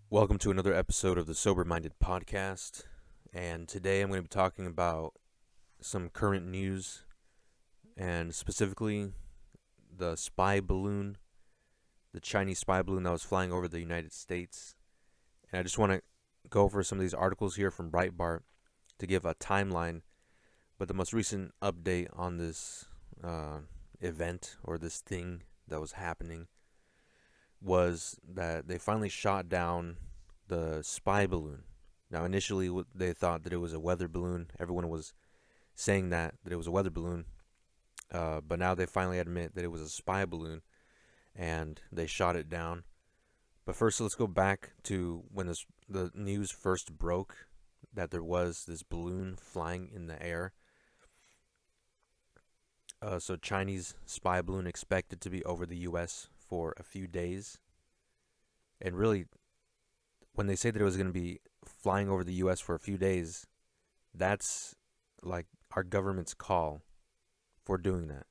Welcome to another episode of the Sober Minded Podcast. And today I'm going to be talking about some current news and specifically the spy balloon, the Chinese spy balloon that was flying over the United States. And I just want to go over some of these articles here from Breitbart to give a timeline. But the most recent update on this event or this thing that was happening was that they finally shot down the spy balloon. Now, initially, they thought that it was a weather balloon. Everyone was saying that it was a weather balloon, but now they finally admit that it was a spy balloon, and they shot it down. But first, let's go back to when the news first broke that there was this balloon flying in the air. So Chinese spy balloon expected to be over the U.S. for a few days, and really, when they say that it was going to be flying over the U.S. for a few days, that's like our government's call for doing that.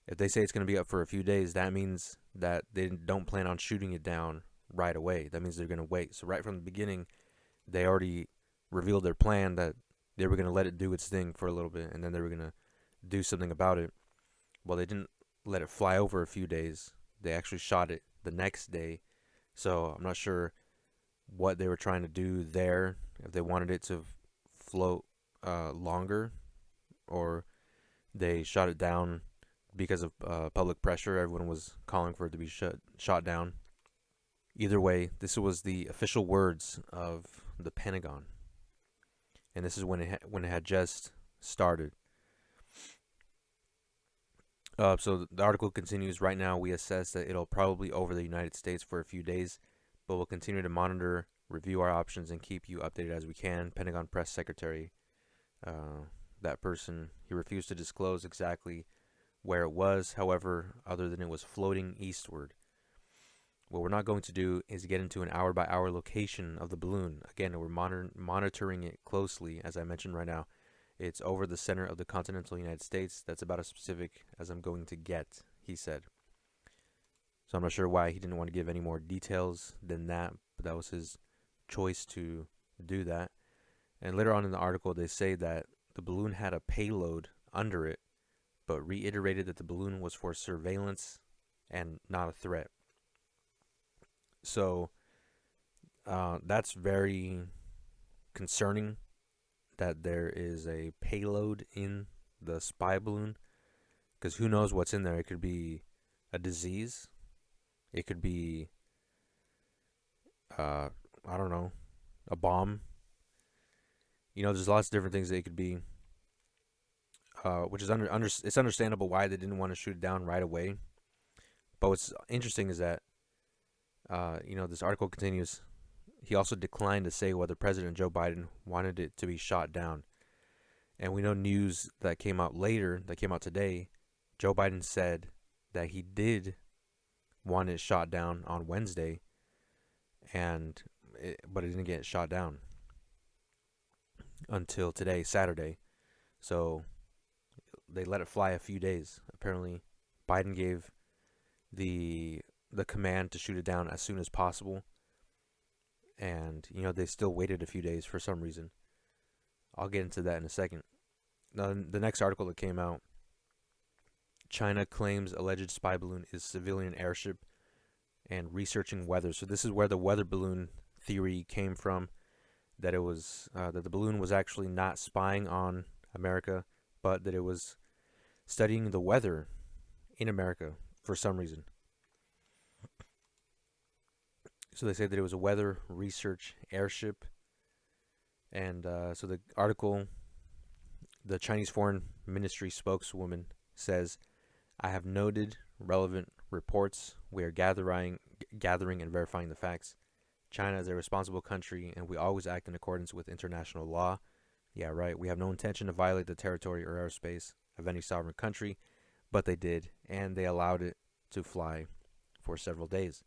If they say it's going to be up for a few days, that means that they don't plan on shooting it down right away. That means they're going to wait. So right from the beginning, they already revealed their plan that they were going to let it do its thing for a little bit, and then they were going to do something about it. Well, they didn't let it fly over a few days. They actually shot it the next day. So I'm not sure what they were trying to do there, if they wanted it to float longer, or they shot it down because of public pressure. Everyone was calling for it to be shot down. Either way, this was the official words of the Pentagon, and this is when it had just started. So the article continues. Right now, we assess that it'll probably over the United States for a few days, but we'll continue to monitor, review our options, and keep you updated as we can. Pentagon Press Secretary, that person, he refused to disclose exactly where it was, however, other than it was floating eastward. What we're not going to do is get into an hour-by-hour location of the balloon. Again, we're monitoring it closely, as I mentioned right now. It's over the center of the continental United States. That's about as specific as I'm going to get, he said. So I'm not sure why he didn't want to give any more details than that, but that was his choice to do that. And later on in the article, they say that the balloon had a payload under it, but reiterated that the balloon was for surveillance and not a threat. So that's very concerning that there is a payload in the spy balloon, because who knows what's in there. It could be a disease. It could be, I don't know, a bomb. There's lots of different things that it could be, which is it's understandable why they didn't want to shoot it down right away. But what's interesting is that, this article continues. He also declined to say whether President Joe Biden wanted it to be shot down. And we know news that came out today, Joe Biden said that he did want it shot down on Wednesday, but it didn't get shot down until today, Saturday. So they let it fly a few days. Apparently, Biden gave the command to shoot it down as soon as possible. And, they still waited a few days for some reason. I'll get into that in a second. Now, the next article that came out, China claims alleged spy balloon is civilian airship and researching weather. So this is where the weather balloon theory came from, that it was that the balloon was actually not spying on America, but that it was studying the weather in America for some reason. So they say that it was a weather research airship. And so the article, the Chinese Foreign Ministry spokeswoman says, I have noted relevant reports. We are gathering and verifying the facts. China is a responsible country, and we always act in accordance with international law. Yeah, right. We have no intention to violate the territory or airspace of any sovereign country, but they did, and they allowed it to fly for several days.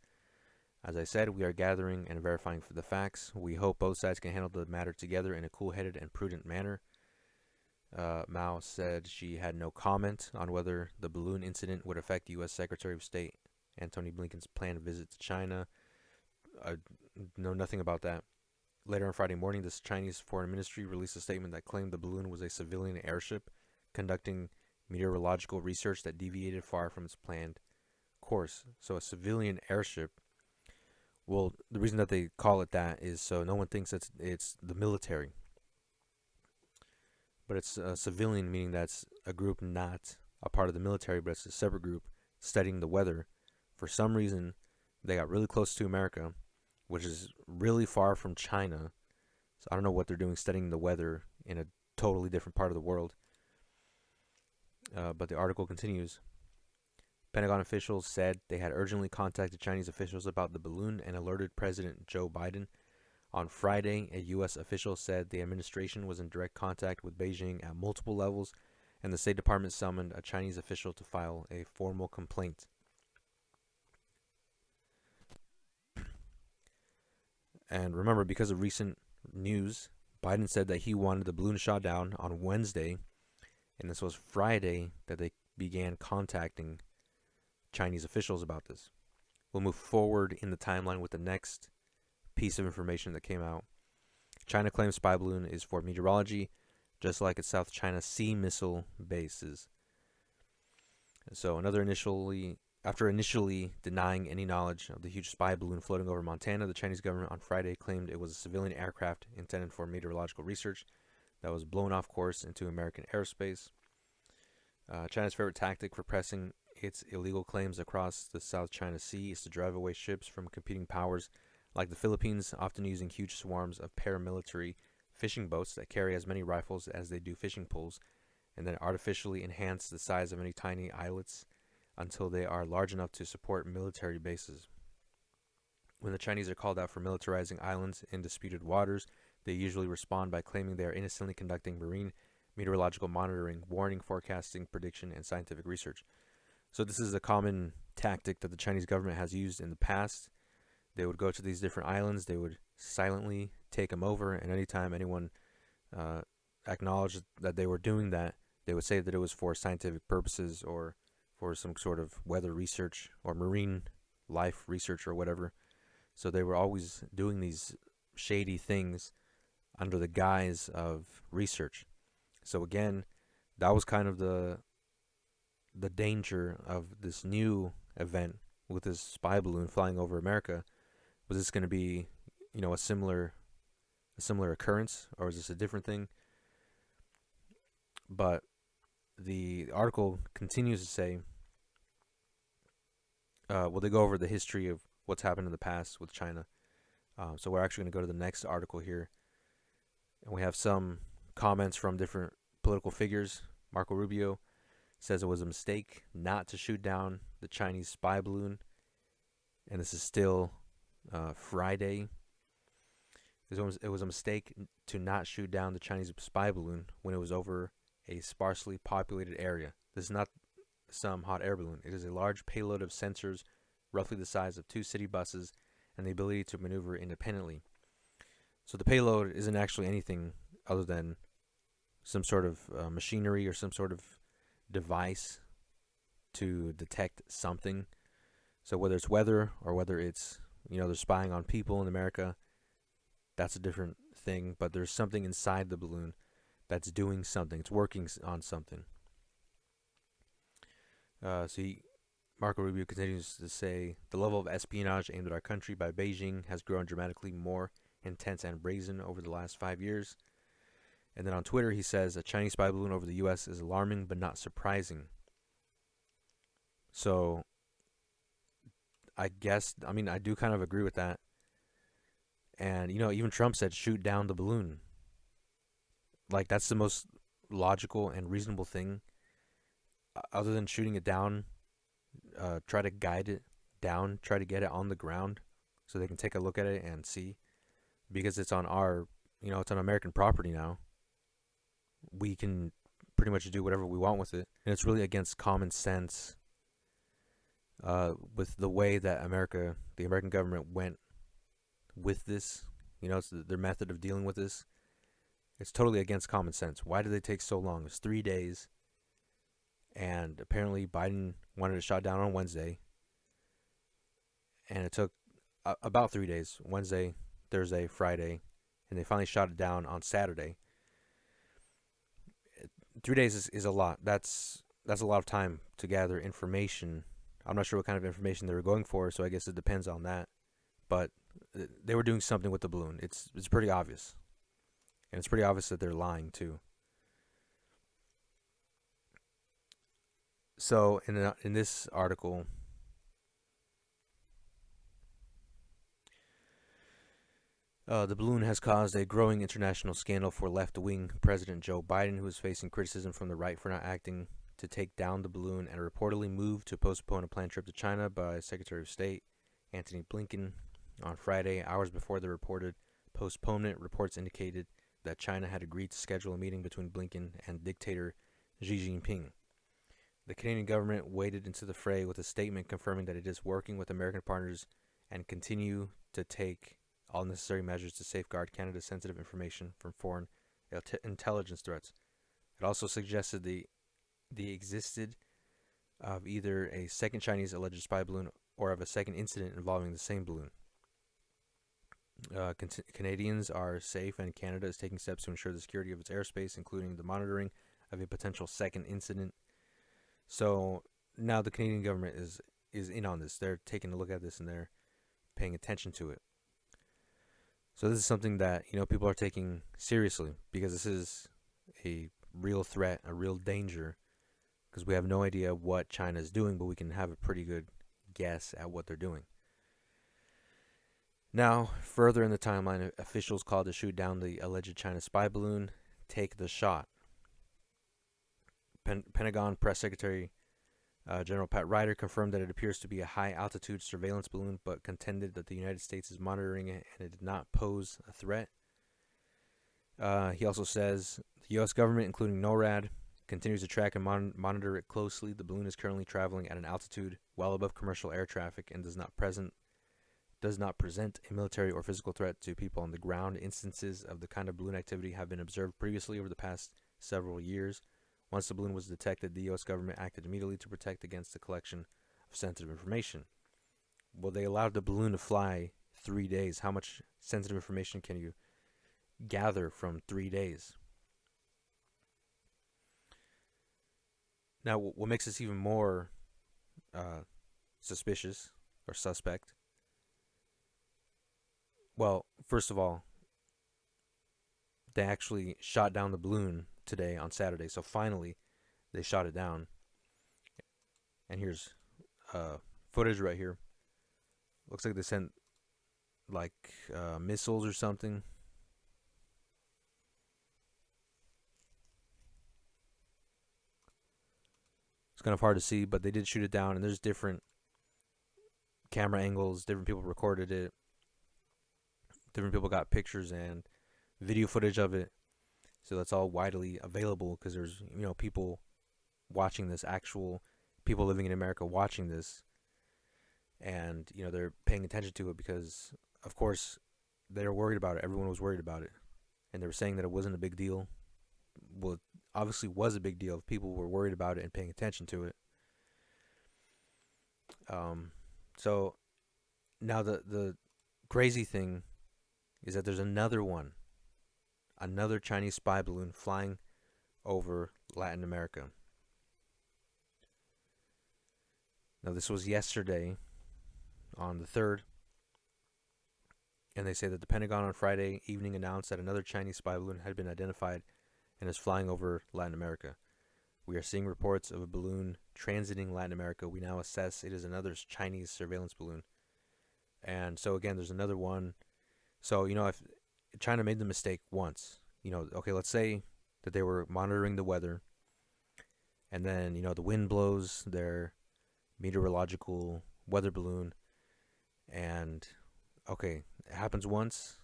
As I said, we are gathering and verifying for the facts. We hope both sides can handle the matter together in a cool-headed and prudent manner. Mao said she had no comment on whether the balloon incident would affect U.S. Secretary of State Antony Blinken's planned visit to China. know nothing about that. Later on Friday morning, the Chinese Foreign Ministry released a statement that claimed the balloon was a civilian airship conducting meteorological research that deviated far from its planned course. So a civilian airship. Well, the reason that they call it that is so no one thinks it's the military, but it's a civilian, meaning that's a group not a part of the military, but it's a separate group studying the weather. For some reason, they got really close to America, which is really far from China. So I don't know what they're doing studying the weather in a totally different part of the world. But the article continues. Pentagon officials said they had urgently contacted Chinese officials about the balloon and alerted President Joe Biden. On Friday, a U.S. official said the administration was in direct contact with Beijing at multiple levels, and the State Department summoned a Chinese official to file a formal complaint. And remember, because of recent news, Biden said that he wanted the balloon shot down on Wednesday, and this was Friday that they began contacting Chinese officials about this. We'll move forward in the timeline with the next piece of information that came out. China claims spy balloon is for meteorology, just like its South China Sea missile bases. So after initially denying any knowledge of the huge spy balloon floating over Montana, the Chinese government on Friday claimed it was a civilian aircraft intended for meteorological research that was blown off course into American airspace. China's favorite tactic for pressing its illegal claims across the South China Sea is to drive away ships from competing powers like the Philippines, often using huge swarms of paramilitary fishing boats that carry as many rifles as they do fishing poles, and then artificially enhance the size of any tiny islets until they are large enough to support military bases. When the Chinese are called out for militarizing islands in disputed waters, they usually respond by claiming they are innocently conducting marine meteorological monitoring, warning, forecasting, prediction, and scientific research. So this is a common tactic that the Chinese government has used in the past. They would go to these different islands, they would silently take them over, and anytime anyone acknowledged that they were doing that, they would say that it was for scientific purposes or for some sort of weather research or marine life research or whatever. So they were always doing these shady things under the guise of research. So again, that was kind of the danger of this new event with this spy balloon flying over America. Was this going to be, a similar occurrence, or is this a different thing? But the article continues to say, they go over the history of what's happened in the past with China. So we're actually going to go to the next article here, and we have some comments from different political figures. Marco Rubio says it was a mistake not to shoot down the Chinese spy balloon, and this is still Friday. It was a mistake to not shoot down the Chinese spy balloon when it was over a sparsely populated area. This is not some hot air balloon. It is a large payload of sensors, roughly the size of 2 city buses, and the ability to maneuver independently. So the payload isn't actually anything other than some sort of machinery or some sort of device to detect something. So whether it's weather or whether it's, they're spying on people in America, that's a different thing. But there's something inside the balloon that's doing something. It's working on something. Marco Rubio continues to say, the level of espionage aimed at our country by Beijing has grown dramatically more intense and brazen over the last 5 years. And then on Twitter, he says, a Chinese spy balloon over the U.S. is alarming but not surprising. So, I do kind of agree with that. And, even Trump said, shoot down the balloon. Like, that's the most logical and reasonable thing. Other than shooting it down, try to guide it down, try to get it on the ground so they can take a look at it and see. Because it's on it's on American property now. We can pretty much do whatever we want with it. And it's really against common sense with the way that the American government went with this. It's their method of dealing with this. It's totally against common sense. Why did they take so long? It's 3 days. And apparently Biden wanted it shot down on Wednesday. And it took about 3 days: Wednesday, Thursday, Friday, and they finally shot it down on Saturday. 3 days is a lot. That's a lot of time to gather information. I'm not sure what kind of information they were going for, so I guess it depends on that. But they were doing something with the balloon. It's pretty obvious, and it's pretty obvious that they're lying too. So in this article, the balloon has caused a growing international scandal for left-wing President Joe Biden, who is facing criticism from the right for not acting to take down the balloon, and reportedly moved to postpone a planned trip to China by Secretary of State Antony Blinken on Friday, hours before the reported postponement. Reports indicated that China had agreed to schedule a meeting between Blinken and dictator Xi Jinping. The Canadian government waded into the fray with a statement confirming that it is working with American partners and continue to take all necessary measures to safeguard Canada's sensitive information from foreign intelligence threats. It also suggested the existed of either a second Chinese alleged spy balloon or of a second incident involving the same balloon. Canadians are safe, and Canada is taking steps to ensure the security of its airspace, including the monitoring of a potential second incident. So now the Canadian government is in on this. They're taking a look at this and they're paying attention to it. So this is something that people are taking seriously, because this is a real threat, a real danger, because we have no idea what China is doing, but we can have a pretty good guess at what they're doing. Now, further in the timeline, officials called to shoot down the alleged China spy balloon take the shot. Pentagon Press Secretary General Pat Ryder confirmed that it appears to be a high-altitude surveillance balloon, but contended that the United States is monitoring it and it did not pose a threat. He also says the U.S. government, including NORAD, continues to track and monitor it closely. The balloon is currently traveling at an altitude well above commercial air traffic and does not present a military or physical threat to people on the ground. Instances of the kind of balloon activity have been observed previously over the past several years. Once the balloon was detected, the U.S. government acted immediately to protect against the collection of sensitive information. Well, they allowed the balloon to fly 3 days. How much sensitive information can you gather from 3 days? Now, what makes this even more suspicious or suspect? Well, first of all, they actually shot down the balloon today on Saturday. So finally, they shot it down. And here's footage right here. Looks like they sent missiles or something. It's kind of hard to see, but they did shoot it down, and there's different camera angles. Different people recorded it. Different people got pictures and video footage of it. So that's all widely available, because there's people watching this, actual people living in America watching this, and they're paying attention to it because, of course, they're worried about it. Everyone was worried about it, and they were saying that it wasn't a big deal. Well, it obviously was a big deal if people were worried about it and paying attention to it. So now the crazy thing is that there's another Chinese spy balloon flying over Latin America. Now, this was yesterday on the 3rd, and they say that the Pentagon on Friday evening announced that another Chinese spy balloon had been identified and is flying over Latin America. We are seeing reports of a balloon transiting Latin America. We now assess it is another Chinese surveillance balloon. And so, again, there's another one. So, if China made the mistake once, okay, let's say that they were monitoring the weather, and then, the wind blows their meteorological weather balloon, and, okay, it happens once,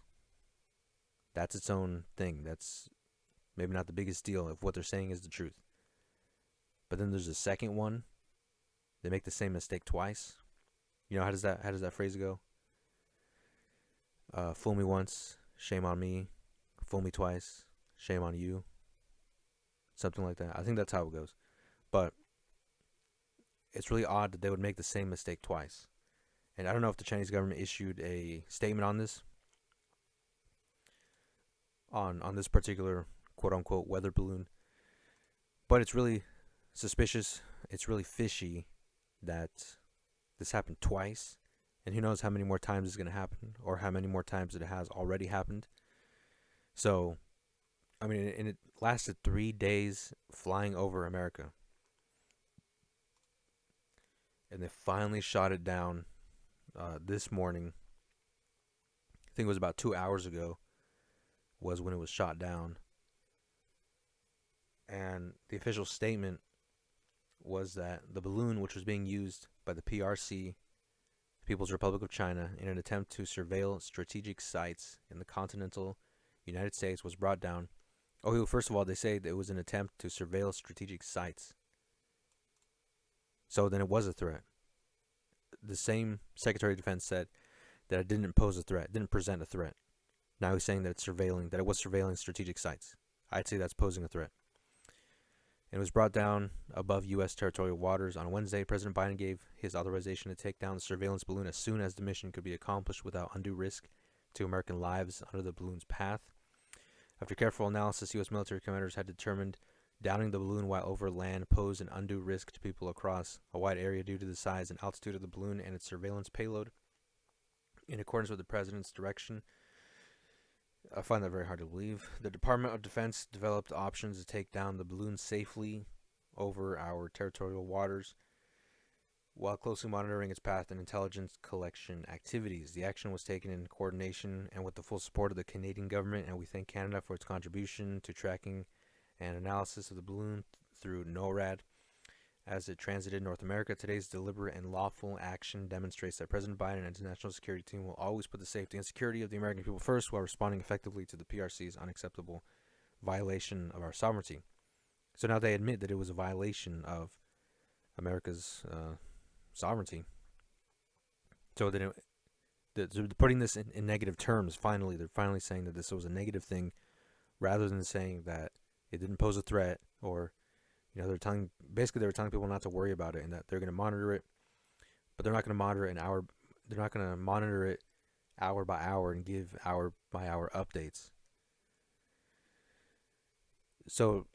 that's its own thing. That's maybe not the biggest deal if what they're saying is the truth. But then there's a second one. They make the same mistake twice. How does that phrase go? Fool me once, shame on me. Fool me twice, shame on you. Something like that. I think that's how it goes. But it's really odd that they would make the same mistake twice. And I don't know if the Chinese government issued a statement on this, on this particular quote unquote weather balloon, but it's really suspicious. It's really fishy that this happened twice, and who knows how many more times it's going to happen, or how many more times it has already happened. So, I mean, and it lasted 3 days flying over America, and they finally shot it down this morning. I think it was about 2 hours ago was when it was shot down. And the official statement was that the balloon, which was being used by the PRC, the People's Republic of China, in an attempt to surveil strategic sites in the continental United States, was brought down. Oh, first of all, they say that it was an attempt to surveil strategic sites. So then it was a threat. The same Secretary of Defense said that it didn't pose a threat, didn't present a threat. Now he's saying that it's surveilling, that it was surveilling strategic sites. I'd say that's posing a threat. It was brought down above U.S. territorial waters on Wednesday. President Biden gave his authorization to take down the surveillance balloon as soon as the mission could be accomplished without undue risk to American lives under the balloon's path. After careful analysis, U.S. military commanders had determined downing the balloon while over land posed an undue risk to people across a wide area due to the size and altitude of the balloon and its surveillance payload. In accordance with the president's direction, I find that very hard to believe, the Department of Defense developed options to take down the balloon safely over our territorial waters while closely monitoring its path and intelligence collection activities. The action was taken in coordination and with the full support of the Canadian government, and we thank Canada for its contribution to tracking and analysis of the balloon through NORAD as it transited North America. Today's deliberate and lawful action demonstrates that President Biden and his national security team will always put the safety and security of the American people first while responding effectively to the PRC's unacceptable violation of our sovereignty. So now they admit that it was a violation of America's sovereignty. So they're putting this in negative terms. Finally, they're finally saying that this was a negative thing, rather than saying that it didn't pose a threat, or they were telling people not to worry about it and that they're going to monitor it, but they're not going to monitor it they're not going to monitor it hour by hour and give hour by hour updates. So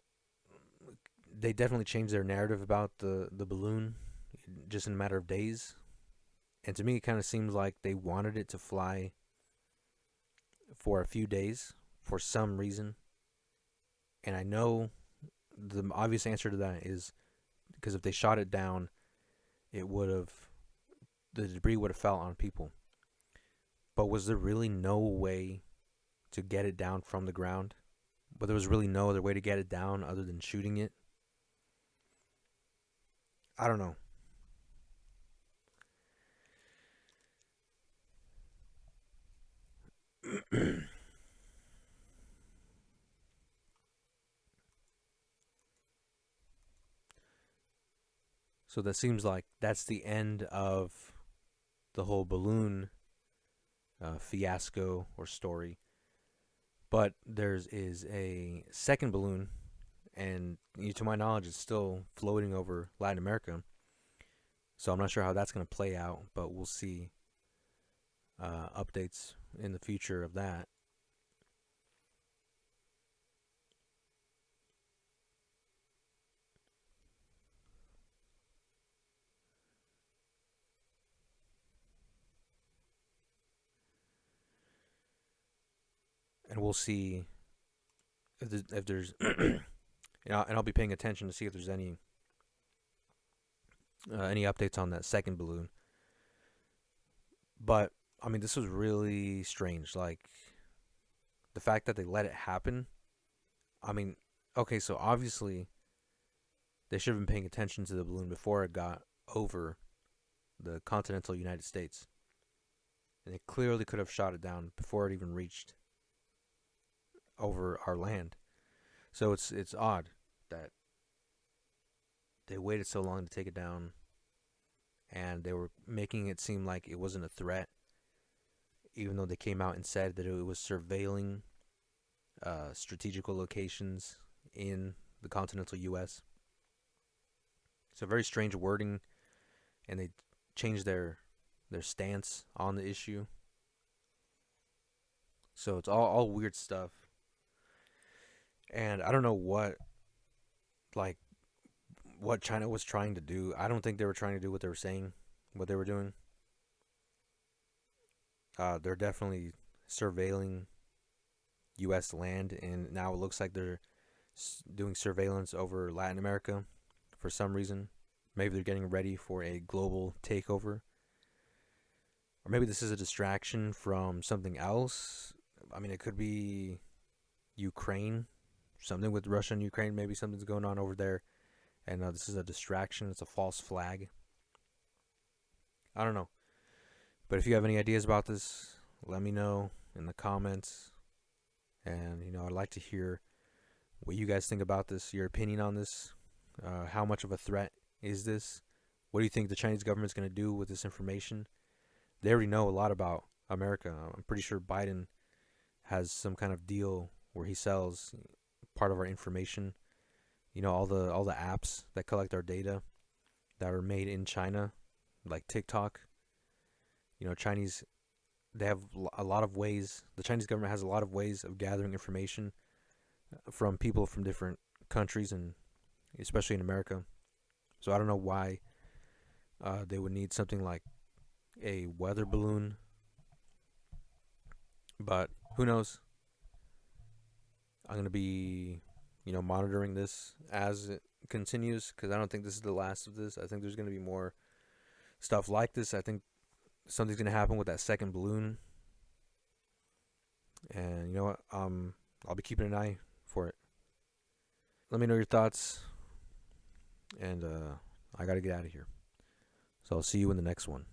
they definitely changed their narrative about the balloon just in a matter of days. And to me, it kind of seems like they wanted it to fly for a few days for some reason. And I know the obvious answer to that is because if they shot it down, the debris would have fell on people. But was there really no way to get it down from the ground? But there was really no other way to get it down other than shooting it? I don't know. So that seems like that's the end of the whole balloon fiasco or story. But there is a second balloon, and to my knowledge, it's still floating over Latin America. So I'm not sure how that's going to play out, but we'll see updates in the future of that. And we'll see if there's and I'll be paying attention to see if there's any updates on that second balloon. But I mean, this was really strange. Like, the fact that they let it happen. I mean, okay, so obviously they should have been paying attention to the balloon before it got over the continental United States. And they clearly could have shot it down before it even reached over our land. So it's odd that they waited so long to take it down, and they were making it seem like it wasn't a threat, even though they came out and said that it was surveilling strategical locations in the continental U.S. So very strange wording, and they changed their their stance on the issue. So it's all weird stuff. And I don't know like what China was trying to do. I don't think they were trying to do what they were saying, what they were doing. They're definitely surveilling U.S. land, and now it looks like they're doing surveillance over Latin America for some reason. Maybe they're getting ready for a global takeover. Or maybe this is a distraction from something else. I mean, it could be Ukraine, something with Russia and Ukraine. Maybe something's going on over there, and this is a distraction. It's a false flag. I don't know. But if you have any ideas about this, let me know in the comments. And, I'd like to hear what you guys think about this, your opinion on this. How much of a threat is this? What do you think the Chinese government's going to do with this information? They already know a lot about America. I'm pretty sure Biden has some kind of deal where he sells part of our information. All the apps that collect our data that are made in China, like TikTok. Chinese, they have a lot of ways. The Chinese government has a lot of ways of gathering information from people from different countries, and especially in America. So I don't know why they would need something like a weather balloon, but who knows? I'm going to be, monitoring this as it continues, because I don't think this is the last of this. I think there's going to be more stuff like this. I think something's going to happen with that second balloon. And you know what? I'll be keeping an eye for it. Let me know your thoughts. And I got to get out of here. So I'll see you in the next one.